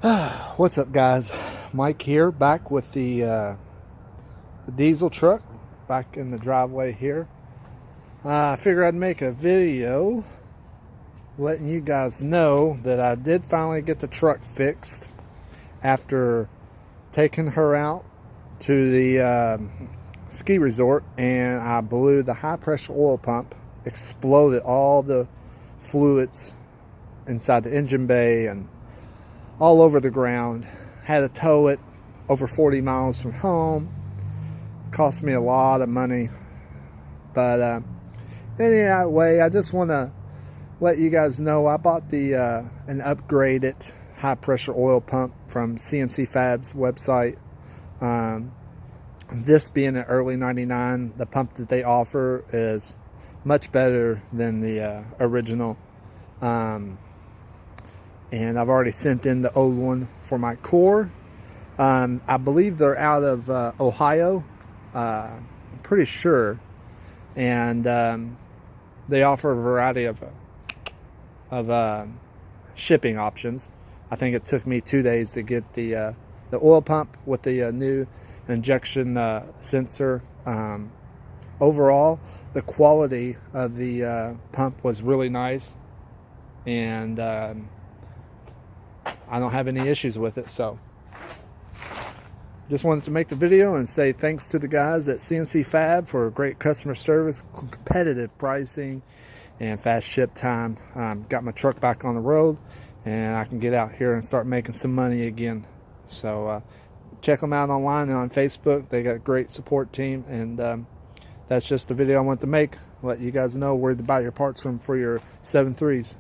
What's up, guys? Mike here, back with the diesel truck, back in the driveway here. I figured I'd make a video letting you guys know that I did finally get the truck fixed after taking her out to the ski resort, and I blew the high pressure oil pump, exploded all the fluids inside the engine bay and all over the ground. Had to tow it over 40 miles from home. Cost me a lot of money, but anyway, I just want to let you guys know I bought the an upgraded high pressure oil pump from CNC Fab's website. This being an early 99, the pump that they offer is much better than the original. And I've already sent in the old one for my core. I believe they're out of Ohio, I'm pretty sure, and they offer a variety of shipping options. I think it took me 2 days to get the oil pump with the new injection sensor. Overall, the quality of the pump was really nice, and I don't have any issues with it. So just wanted to make the video and say thanks to the guys at CNC Fab for great customer service, competitive pricing, and fast ship time. Got my truck back on the road, and I can get out here and start making some money again. So check them out online and on Facebook. They got a great support team, and that's just the video I want to make. Let you guys know where to buy your parts from for your 7.3s.